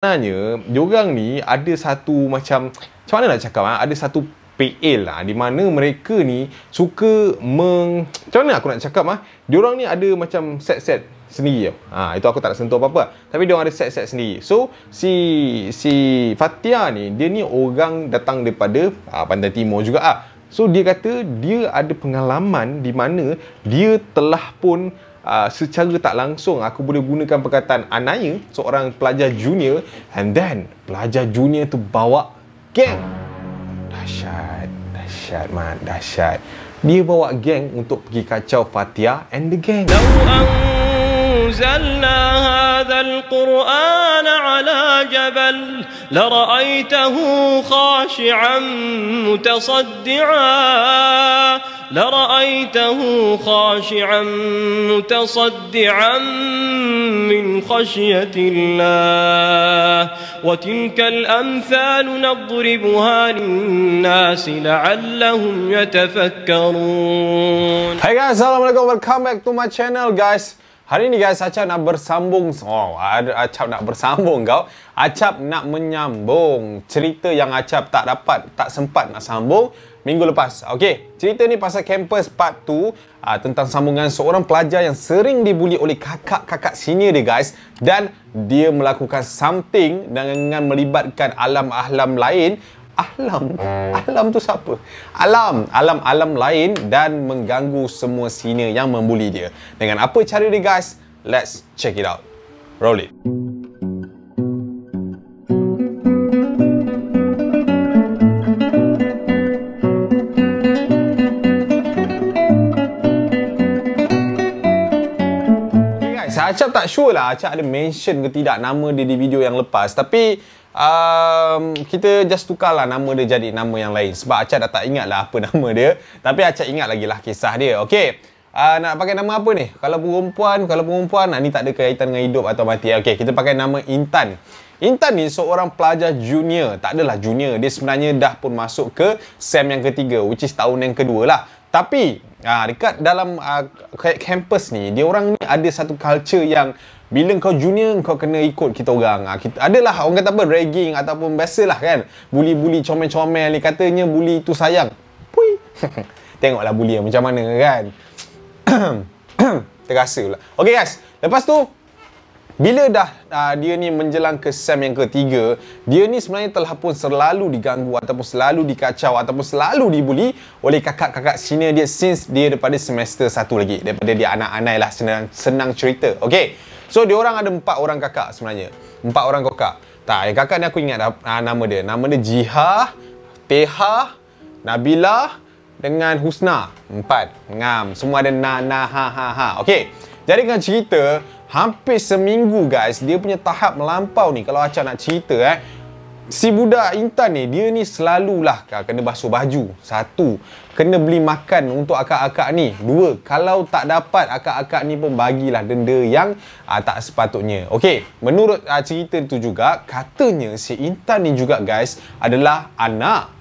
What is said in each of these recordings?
Sebenarnya diorang ni ada satu macam mana nak cakap, ada satu PL lah, di mana mereka ni suka macam mana aku nak cakap, diorang ni ada macam set-set sendiri tau. Itu aku tak nak sentuh apa-apa, tapi diorang ada set-set sendiri. So si Fathia ni, dia ni orang datang daripada Pantai Timur juga. So dia kata dia ada pengalaman di mana dia telah pun secara tak langsung, aku boleh gunakan perkataan Anaya, seorang pelajar junior, and then pelajar junior tu bawa geng. Dahsyat. Dia bawa geng untuk pergi kacau Fathia and the gang. أنزلنا هذا القرآن على جبل لرأيته خاشعا متصدعا من خشية الله وتلك الأمثال نضربها للناس لعلهم يتفكرون. Hey guys, Assalamualaikum, welcome back to my channel guys. Hari ni guys, Acap nak bersambung. Acap nak bersambung kau. Acap nak menyambung cerita yang Acap tak sempat nak sambung minggu lepas. Okey, cerita ni pasal campus part 2, tentang sambungan seorang pelajar yang sering dibuli oleh kakak-kakak senior dia guys, dan dia melakukan something dengan melibatkan alam-ahlam lain. Alam tu siapa? Alam lain, dan mengganggu semua senior yang membuli dia. Dengan apa cara dia guys? Let's check it out. Roll it. Okay guys, Acap tak sure lah Acap ada mention ke tidak nama dia di video yang lepas, tapi kita just tukarlah nama dia jadi nama yang lain, sebab Acap dah tak ingat lah apa nama dia. Tapi Acap ingat lagi lah kisah dia. Okey, nak pakai nama apa ni? Kalau perempuan ni tak ada kaitan dengan hidup atau mati. Okey, kita pakai nama Intan. Intan ni seorang pelajar junior. Tak adalah junior, dia sebenarnya dah pun masuk ke SEM yang ketiga, which is tahun yang kedua lah. Tapi dekat dalam campus ni, dia orang ni ada satu culture yang bila kau junior, kau kena ikut kita orang. Adalah orang kata apa, ragging ataupun biasalah kan, bully-bully, comel-comel ni, katanya bully tu sayang. Pui. Tengoklah bully yang macam mana kan. Terasa pula. Okay guys, lepas tu bila dah dia ni menjelang ke SEM yang ketiga, dia ni sebenarnya telah pun selalu diganggu ataupun selalu dikacau ataupun selalu dibuli oleh kakak-kakak senior dia since dia daripada semester 1 lagi, daripada dia anak-anak lah, senang cerita. Okay, so dia orang ada 4 orang kakak sebenarnya. 4 orang kakak. Tak, yang kakak ni aku ingat nama dia. Nama dia Jiha, Teha, Nabila dengan Husna. 4. Ngam. Semua ada ha. Okey. Jadi dengan cerita, hampir seminggu guys, dia punya tahap melampau ni. Kalau Acap nak cerita si budak Intan ni, dia ni selalulah kena basuh baju. 1, kena beli makan untuk akak-akak ni. 2, kalau tak dapat, akak-akak ni pun bagilah denda yang tak sepatutnya. Okey, menurut cerita tu juga, katanya si Intan ni juga guys adalah anak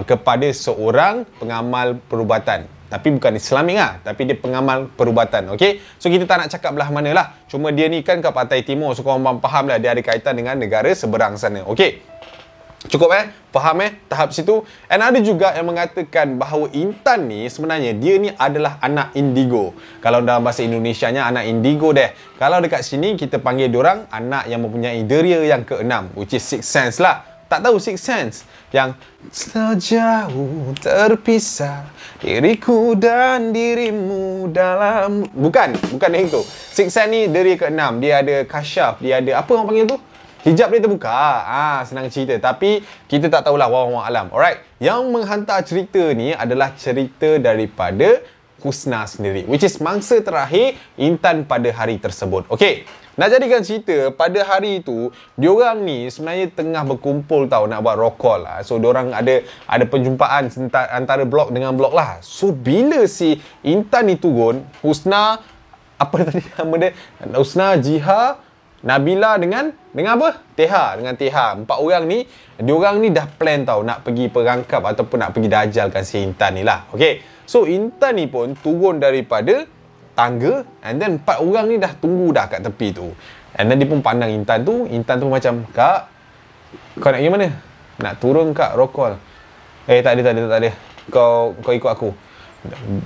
kepada seorang pengamal perubatan. Tapi bukan Islamik tapi dia pengamal perubatan. Okey, so kita tak nak cakap belah mana lah. Cuma dia ni kan ke Pantai Timur, so korang faham lah dia ada kaitan dengan negara seberang sana. Okey, cukup faham tahap situ. And ada juga yang mengatakan bahawa Intan ni sebenarnya dia ni adalah anak indigo. Kalau dalam bahasa Indonesianya anak indigo deh. Kalau dekat sini kita panggil diorang anak yang mempunyai deria yang ke-6, which is sixth sense lah. Tak tahu sixth sense yang sejauh terpisah diriku dan dirimu dalam, bukan yang itu. Sixth sense ni deria ke-6, dia ada kasyaf, dia ada apa orang panggil tu, hijab dia terbuka. Senang cerita, tapi kita tak tahulah, wallahu alam. Alright, yang menghantar cerita ni adalah cerita daripada Husna sendiri, which is mangsa terakhir Intan pada hari tersebut. Okey, nak jadikan cerita, pada hari tu diorang ni sebenarnya tengah berkumpul tau, nak buat rock call lah. So diorang ada perjumpaan antara blok dengan blok lah. So bila si Intan ni turun, Husna, apa tadi nama dia, Husna, Jiha, Nabila dengan apa? Dengan Teha. 4 orang ni, diorang ni dah plan tau nak pergi perangkap ataupun nak pergi dajalkan si Intan ni lah. Okey, so Intan ni pun turun daripada tangga, and then 4 orang ni dah tunggu dah kat tepi tu. And then dia pun pandang Intan tu macam, "Kak, kau nak pergi mana? Nak turun kak roll call?" Tak ada. Kau ikut aku.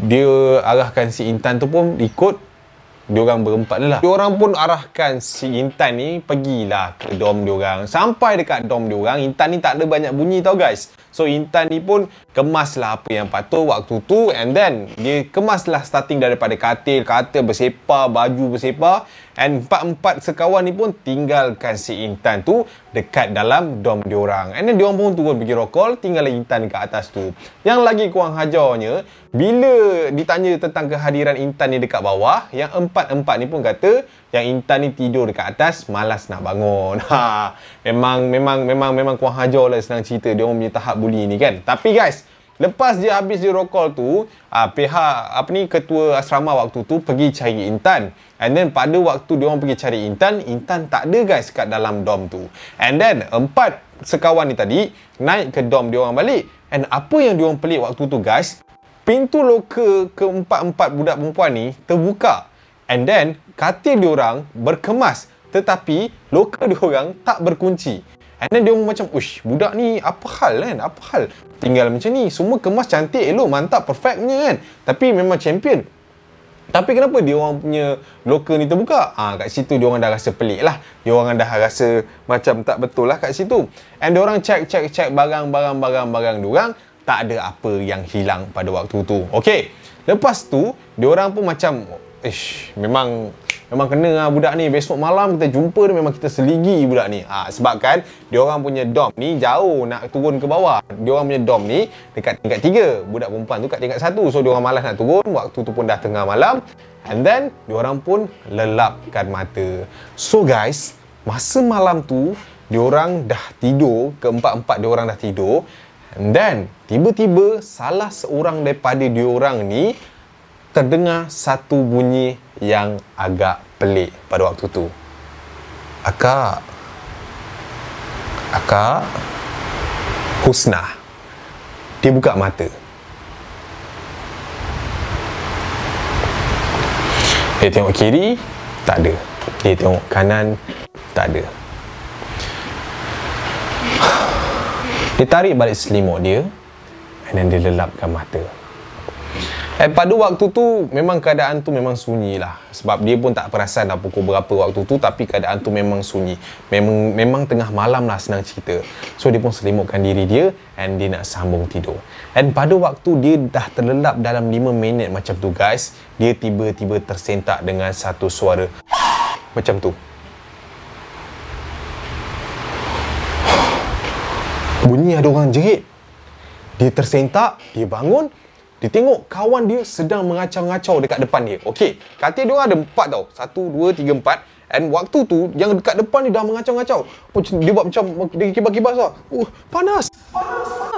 Dia arahkan si Intan tu pun ikut. Diorang berempat ni lah. Diorang pun arahkan si Intan ni pergilah ke dom diorang. Sampai dekat dom diorang, Intan ni tak ada banyak bunyi tau guys. So Intan ni pun kemaslah apa yang patut waktu tu. And then dia kemaslah starting daripada katil bersepah, baju bersepah. And empat sekawan ni pun tinggalkan si Intan tu dekat dalam dom diorang. And then diorang pun turun pergi roll call, tinggallah Intan dekat atas tu. Yang lagi kurang hajarnya, bila ditanya tentang kehadiran Intan ni dekat bawah, yang empat ni pun kata yang Intan ni tidur dekat atas, malas nak bangun. Memang kurang hajar lah senang cerita dia orang punya tahap bully ni kan. Tapi guys, lepas dia habis di roll call tu, pihak ketua asrama waktu tu pergi cari Intan. And then pada waktu dia orang pergi cari Intan tak ada guys kat dalam dom tu. And then empat sekawan ni tadi naik ke dom dia orang balik. And apa yang dia orang pelik waktu tu guys, pintu loker keempat budak perempuan ni terbuka. And then katil dia orang berkemas, tetapi loker dia orang tak berkunci. And then dia orang macam, "Uish, budak ni apa hal kan? Apa hal? Tinggal macam ni, semua kemas cantik, elok, mantap, perfect punya kan. Tapi memang champion. Tapi kenapa dia orang punya loker ni terbuka?" Kat situ dia orang dah rasa pelik lah. Dia orang dah rasa macam tak betul lah kat situ. And dia orang check barang dia orang, tak ada apa yang hilang pada waktu tu. Okay. Lepas tu, dia orang pun macam, memang kena lah budak ni. Besok malam kita jumpa dia, memang kita seligi budak ni. Sebab kan dia orang punya dom ni jauh nak turun ke bawah. Dia orang punya dom ni dekat tingkat 3, budak perempuan tu kat tingkat 1. So dia orang malas nak turun. Waktu tu pun dah tengah malam. And then dia orang pun lelapkan mata. So guys, masa malam tu dia orang dah tidur, keempat dia orang dah tidur. And then tiba-tiba salah seorang daripada dia orang ni terdengar satu bunyi yang agak pelik pada waktu tu. Akak Husnah. Dia buka mata. Dia tengok kiri, tak ada. Dia tengok kanan, tak ada. Dia tarik balik selimut dia, and then dia lelapkan mata. Pada waktu tu memang keadaan tu memang sunyi lah. Sebab dia pun tak perasan dah pukul berapa waktu tu. Tapi keadaan tu memang sunyi. Memang tengah malam lah senang cerita. So dia pun selimutkan diri dia, and dia nak sambung tidur. And pada waktu dia dah terlelap dalam 5 minit macam tu guys, dia tiba-tiba tersentak dengan satu suara macam tu. Bunyi ada orang jerit. Dia tersentak, dia bangun. Dia tengok kawan dia sedang mengacau-ngacau dekat depan dia. Okey, katil dia orang ada 4 tau. 1, 2, 3, 4. And waktu tu, yang dekat depan dia dah mengacau-ngacau. Dia buat macam, dia kibas-kibas lah. Panas.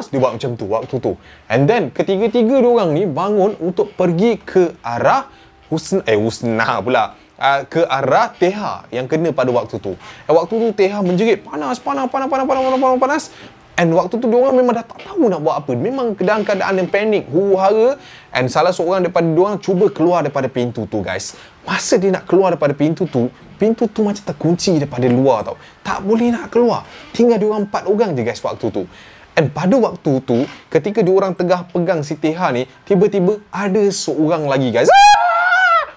Dia buat macam tu waktu tu. And then, ketiga-tiga dia orang ni bangun untuk pergi ke arah Husnah pula. Ke arah Teha yang kena pada waktu tu. Waktu tu Teha menjerit, panas. And waktu tu diorang memang dah tak tahu nak buat apa. Memang dalam keadaan yang panik, huru-hara. And salah seorang daripada diorang cuba keluar daripada pintu tu guys. Masa dia nak keluar daripada pintu tu macam terkunci daripada luar tau. Tak boleh nak keluar. Tinggal diorang 4 orang je guys waktu tu. And pada waktu tu, ketika diorang tengah pegang si Teha ni, tiba-tiba ada seorang lagi guys.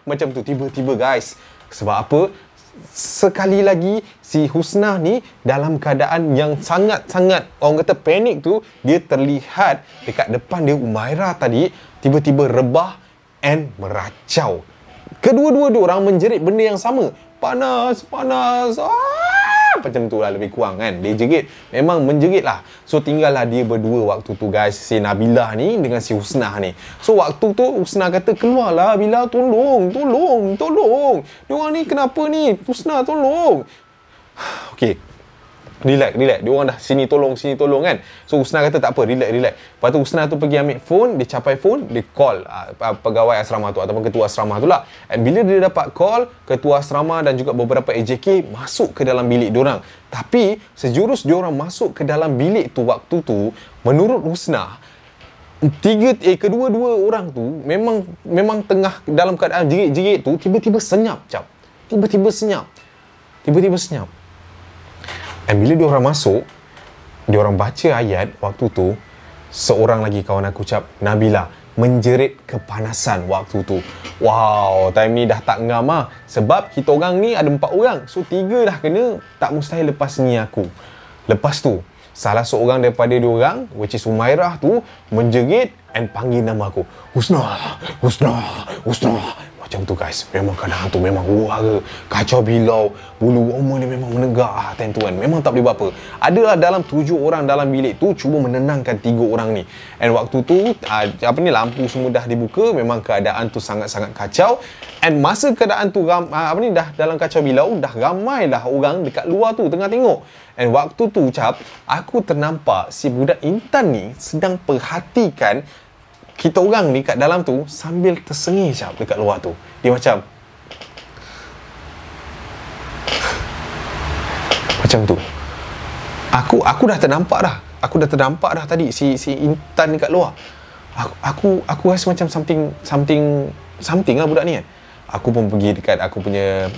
Macam tu tiba-tiba guys. Sebab apa? Sekali lagi si Husnah ni dalam keadaan yang sangat-sangat orang kata panik tu, dia terlihat dekat depan dia Umairah tadi tiba-tiba rebah and meracau. Kedua-dua diorang menjerit benda yang sama. Panas. Macam tu lah lebih kurang kan. Dia jerit, memang menjerit lah. So tinggallah dia berdua waktu tu guys, si Nabilah ni dengan si Husnah ni. So waktu tu Husnah kata, keluarlah Bila, tolong. Diorang ni kenapa ni? Husnah tolong. Okay, relax. Diorang dah sini tolong kan. So Husnah kata tak apa, relax. Lepas tu Husnah tu pergi ambil phone, dia capai phone, dia call pegawai asrama tu ataupun ketua asrama tu lah. And bila dia dapat call, ketua asrama dan juga beberapa AJK masuk ke dalam bilik diorang. Tapi sejurus diorang masuk ke dalam bilik tu waktu tu, menurut Husnah, kedua-dua orang tu memang tengah dalam keadaan jerit-jerit tu, tiba-tiba senyap. tiba-tiba senyap. Dan bila diorang masuk, diorang baca ayat waktu tu, seorang lagi kawan aku ucap, Nabila menjerit kepanasan waktu tu. Wow, time ni dah tak ngam lah. Sebab kita orang ni ada 4 orang. So 3 dah kena, tak mustahil lepas ni aku. Lepas tu, salah seorang daripada diorang, which is Umairah tu, menjerit and panggil nama aku. Husna, Husna, Husna. Macam tu guys. Memang kadang tu memang huara, kacau bilau, bulu roma ni memang menegak tuan. Memang tak boleh buat apa. Adalah dalam 7 orang dalam bilik tu cuba menenangkan 3 orang ni. And waktu tu lampu semua dah dibuka, memang keadaan tu sangat-sangat kacau. And masa keadaan tu dah dalam kacau bilau, dah ramai dah orang dekat luar tu tengah tengok. And waktu tu aku ternampak si budak Intan ni sedang perhatikan kita orang ni kat dalam tu sambil tersengih dekat luar tu. Dia macam tu. Aku dah ternampak dah. Aku dah ternampak dah tadi si Intan ni kat luar. Aku rasa macam something lah budak ni kan. Aku pun pergi dekat aku punya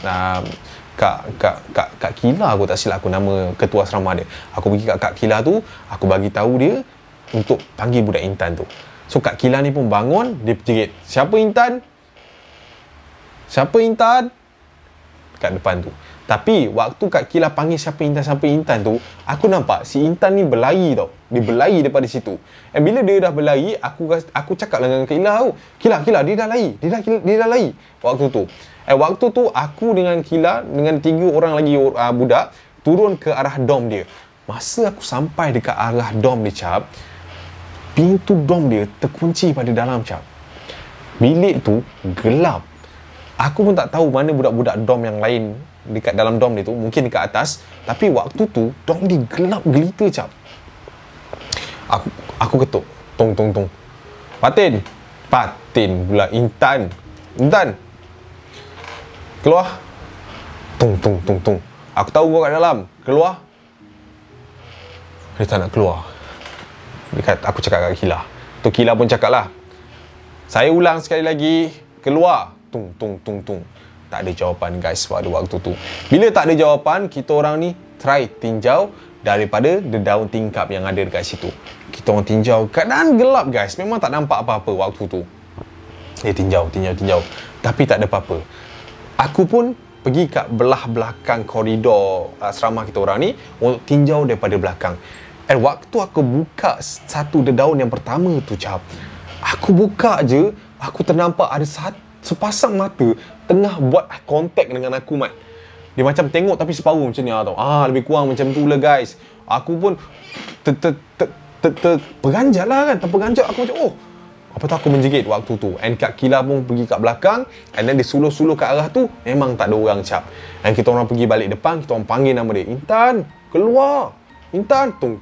Kak Kila, aku tak silap aku nama ketua asrama dia. Aku pergi kat Kak Kila tu, aku bagi tahu dia untuk panggil budak Intan tu. So Kak Kila ni pun bangun, dia jerit, siapa Intan? Siapa Intan? Kat depan tu. Tapi waktu Kak Kila panggil siapa Intan tu, aku nampak si Intan ni berlari tau. Dia berlari daripada situ. Dan bila dia dah berlari, aku cakap dengan Kak Kila tau, Kila dia dah lari. Dia dah lari waktu tu. Waktu tu aku dengan Kila, dengan 3 orang lagi budak, turun ke arah dom dia. Masa aku sampai dekat arah dom dia pintu dom dia terkunci pada dalam bilik tu gelap. Aku pun tak tahu mana budak-budak dom yang lain dekat dalam dom dia tu, mungkin dekat atas. Tapi waktu tu dom dia gelap gelita Aku ketuk, tong. Patin pula, Intan, keluar. Tung. Aku tahu kau kat dalam, keluar. Dia tak nak keluar. Aku cakap kat Kila. Tu Kila pun cakap lah, saya ulang sekali lagi, keluar. Tung. Tak ada jawapan guys pada waktu tu. Bila tak ada jawapan, kita orang ni try tinjau daripada daun tingkap yang ada dekat situ. Kita orang tinjau, keadaan gelap guys, memang tak nampak apa-apa waktu tu. Tinjau. Tapi tak ada apa-apa. Aku pun pergi kat belah belakang koridor asrama kita orang ni untuk tinjau daripada belakang. And waktu aku buka satu daun yang pertama tu aku buka je, aku ternampak ada sepasang mata tengah buat contact dengan aku Mat. Dia macam tengok tapi separuh macam ni tau. Lebih kurang macam tu lah guys. Aku pun terperanjat lah kan. Terperanjat aku macam apa tu, aku menjerit waktu tu. And Kak Kila pun pergi kat belakang, and then dia suluh-suluh kat arah tu, memang tak ada orang And kita orang pergi balik depan, kita orang panggil nama dia, Intan, keluar. Intan, tung.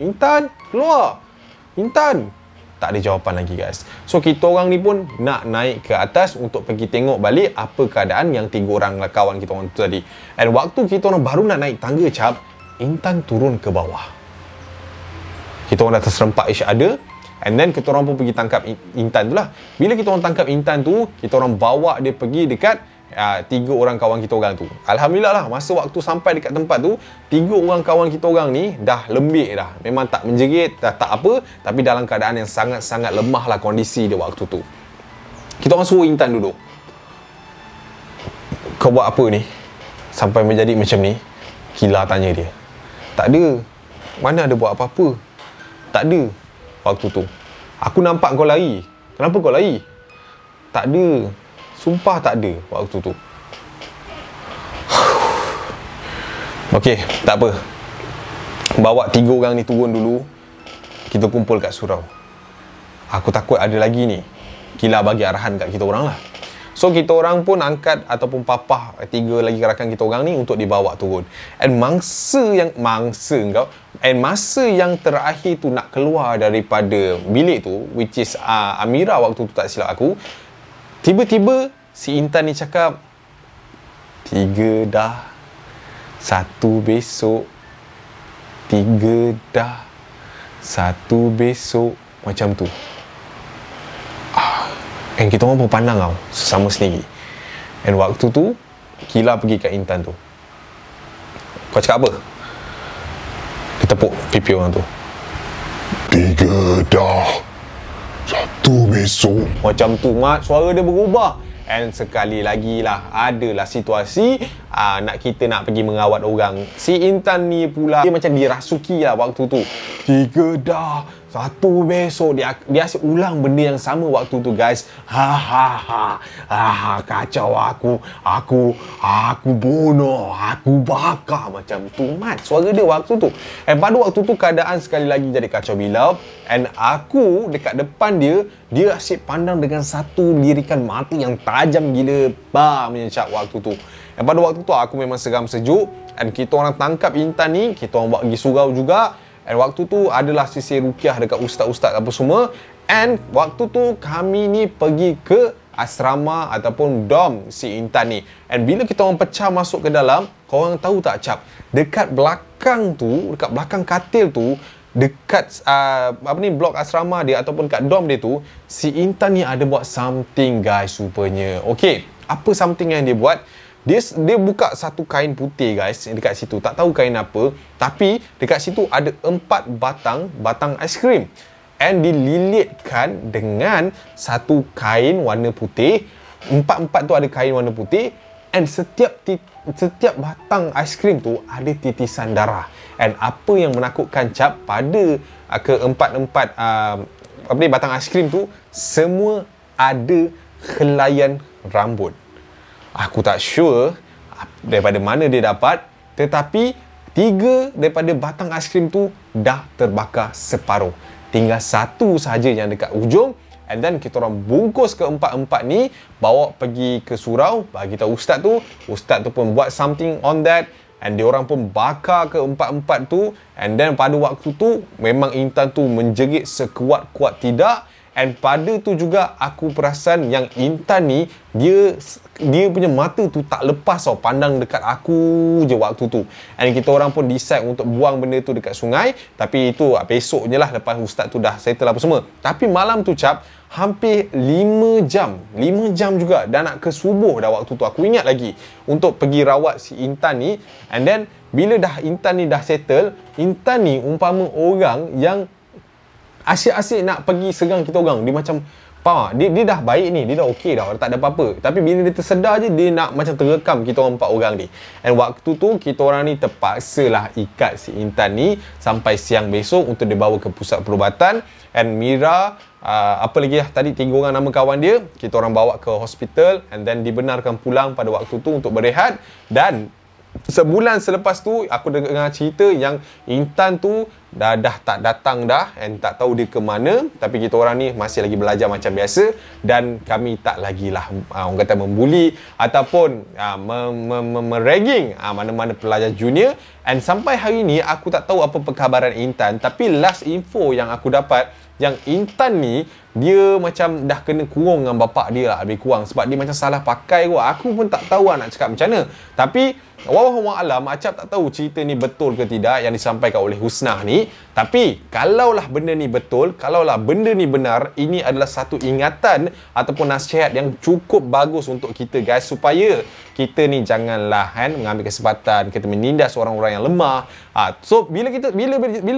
Intan, keluar. Intan. Tak ada jawapan lagi guys. So kita orang ni pun nak naik ke atas untuk pergi tengok balik apa keadaan yang 3 orang kawan kita orang tu tadi. And waktu kita orang baru nak naik tangga Intan turun ke bawah. Kita orang dah terserempak ish ada. And then kita orang pun pergi tangkap Intan tu lah. Bila kita orang tangkap Intan tu, kita orang bawa dia pergi dekat 3 orang kawan kita orang tu. Alhamdulillah lah, masa waktu sampai dekat tempat tu, 3 orang kawan kita orang ni dah lembik dah. Memang tak menjerit, dah tak apa, tapi dalam keadaan yang sangat-sangat lemah lah kondisi dia waktu tu. Kita orang suruh Intan duduk. Kau buat apa ni sampai menjadi macam ni? Kila tanya dia. Tak ada. Mana ada buat apa-apa? Tak ada. Waktu tu aku nampak kau lari. Kenapa kau lari? Tak ada. Sumpah tak ada waktu tu. Okey, tak apa. Bawa 3 orang ni turun dulu. Kita kumpul kat surau. Aku takut ada lagi ni. Kila bagi arahan kat kita orang lah. So kita orang pun angkat ataupun papah 3 lagi rakan kita orang ni untuk dibawa turun. And masa yang terakhir tu nak keluar daripada bilik tu, which is Amira waktu tu tak silap aku, tiba-tiba si Intan ni cakap 3 dah, 1 besok, 3 dah, 1 besok, macam tu. And kita orang pun pandang sesama sendiri. And waktu tu Kila pergi kat Intan tu. Kau cakap apa? Dia tepuk pipi orang tu. 3 dah, 1 besok. Macam tu Mat, suara dia berubah. And sekali lagi lah, adalah situasi nak kita nak pergi mengawat orang. Si Intan ni pula, dia macam dirasuki lah waktu tu. 3 dah, 1 besok. Dia asyik ulang benda yang sama waktu tu guys. Kacau aku bunuh, aku bakar. Macam tu Mat, suara dia waktu tu. And pada waktu tu keadaan sekali lagi jadi kacau bilau. And aku dekat depan dia asyik pandang dengan satu lirikan mata yang tajam gila. Menyecap waktu tu. Dan pada waktu tu aku memang seram sejuk. And kita orang tangkap Intan ni, kita orang buat pergi surau juga. And waktu tu adalah sesi rukiah dekat ustaz-ustaz apa semua. And waktu tu kami ni pergi ke asrama ataupun dom si Intan ni. And bila kita orang pecah masuk ke dalam, korang tahu tak Cap, dekat belakang tu, dekat belakang katil tu, dekat blok asrama dia ataupun kat dom dia tu, si Intan ni ada buat something guys rupanya. Okey, apa something yang dia buat? Dia buka satu kain putih guys dekat situ. Tak tahu kain apa, tapi dekat situ ada 4 batang aiskrim. And dililitkan dengan satu kain warna putih. 4 tu ada kain warna putih. And setiap batang aiskrim tu ada titisan darah. And apa yang menakutkan Cap, pada keempat batang aiskrim tu semua ada helaian rambut. Aku tak sure daripada mana dia dapat, tetapi 3 daripada batang aiskrim tu dah terbakar separuh. Tinggal 1 sahaja yang dekat ujung. And then kita orang bungkus ke-4 ni, bawa pergi ke surau, bagi tahu ustaz tu. Ustaz tu pun buat something on that. And dia orang pun bakar ke-4 tu. And then pada waktu tu memang Intan tu menjerit sekuat-kuat tidak. And pada tu juga aku perasan yang Intan ni dia punya mata tu tak lepas tau, pandang dekat aku je waktu tu. And kita orang pun decide untuk buang benda tu dekat sungai. Tapi itu besoknya lah, lepas ustaz tu dah settle apa semua. Tapi malam tu Cap, hampir 5 jam juga dah nak ke subuh dah waktu tu. Aku ingat lagi untuk pergi rawat si Intan ni. And then bila dah Intan ni dah settle, Intan ni umpama orang yang asyik-asyik nak pergi serang kita orang. Dia macam dia dah baik ni, dia dah okey dah, tak ada apa-apa. Tapi bila dia tersedar je, dia nak macam terekam kita orang 4 orang ni. And waktu tu kita orang ni terpaksalah ikat si Intan ni sampai siang besok untuk dibawa ke pusat perubatan. And Mira, apa lagi lah tadi, 3 orang nama kawan dia, kita orang bawa ke hospital. And then dibenarkan pulang pada waktu tu untuk berehat. Dan sebulan selepas tu aku dengar cerita yang Intan tu dah tak datang dah, and tak tahu dia ke mana. Tapi kita orang ni masih lagi belajar macam biasa. Dan kami tak lagi lah orang kata membuli ataupun meragging mana-mana pelajar junior. And sampai hari ni aku tak tahu apa perkhabaran Intan. Tapi last info yang aku dapat, yang Intan ni dia macam dah kena kurung dengan bapak dia lah, lebih kurang. Sebab dia macam salah pakai kot. Aku pun tak tahu nak cakap macam mana. Tapi wallahu a'lam, Acap tak tahu cerita ni betul ke tidak yang disampaikan oleh Husnah ni. Tapi kalaulah benda ni betul, kalaulah benda ni benar, ini adalah satu ingatan ataupun nasihat yang cukup bagus untuk kita guys, supaya kita ni janganlah mengambil kesempatan kita menindas orang-orang yang lemah. So bila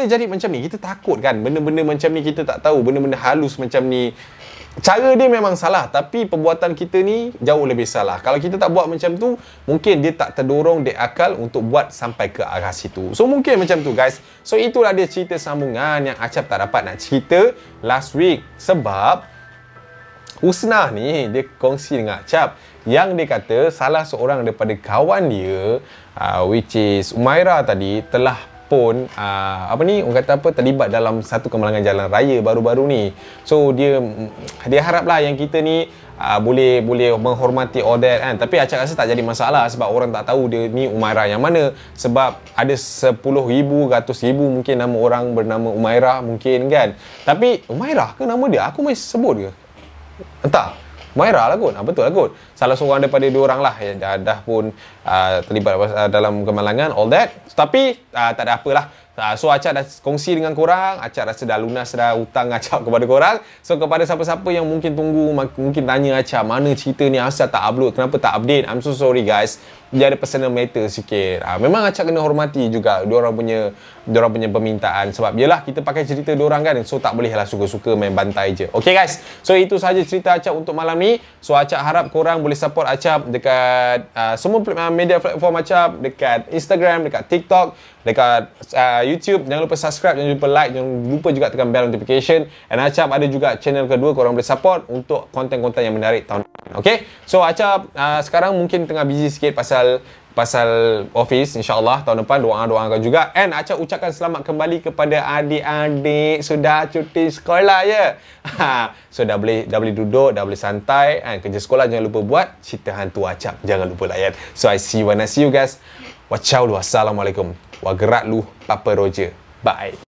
jadi macam ni, kita takut kan, benda-benda macam ni kita tak tahu, benda-benda halus macam ni. Cara dia memang salah, tapi perbuatan kita ni jauh lebih salah. Kalau kita tak buat macam tu, mungkin dia tak terdorong di akal untuk buat sampai ke arah situ. So mungkin macam tu guys. So itulah dia cerita sambungan yang Acap tak dapat nak cerita last week. Sebab Husnah ni dia kongsi dengan Acap yang dia kata salah seorang daripada kawan dia, which is Umairah tadi, telah pun orang kata terlibat dalam satu kemalangan jalan raya baru-baru ni. So dia haraplah yang kita ni boleh menghormati all that kan. Tapi Acap rasa tak jadi masalah sebab orang tak tahu dia ni Umairah yang mana. Sebab ada 10,000, 100,000 mungkin nama orang bernama Umairah mungkin kan. Tapi Umairah ke nama dia? Aku masih sebut ke? Entah. Umairah lah kot. Betul lah kot. Salah seorang daripada 2 orang lah yang dah pun terlibat dalam kemalangan, all that. Tapi tak ada apalah. So Acap dah kongsi dengan korang. Acap rasa dah lunas dah hutang Acap kepada korang. So kepada siapa-siapa yang mungkin tunggu, mungkin tanya Acap mana cerita ni, asal tak upload, kenapa tak update, I'm so sorry guys. dia ada personal matter sikit. Memang Acap kena hormati juga diorang punya permintaan. Sebab yelah kita pakai cerita diorang kan, so tak boleh lah suka-suka main bantai je. Okay guys, so itu sahaja cerita Acap untuk malam ni. So Acap harap korang boleh support Acap dekat semua media platform Acap, dekat Instagram, dekat TikTok, dekat YouTube. Jangan lupa subscribe, jangan lupa like, jangan lupa juga tekan bell notification. And Acap ada juga channel kedua, korang boleh support untuk konten-konten yang menarik tahun depan. Okay, so Acap sekarang mungkin tengah busy sikit pasal office. InsyaAllah tahun depan doakan juga. And Acap ucapkan selamat kembali kepada adik-adik sudah cuti sekolah ya. So dah boleh duduk, dah boleh santai. Kerja sekolah jangan lupa buat. Cerita hantu Acap jangan lupa layan. So I see you when I see you guys. Wacau lu. Assalamualaikum. Wa gerak lu Papa Roger. Bye.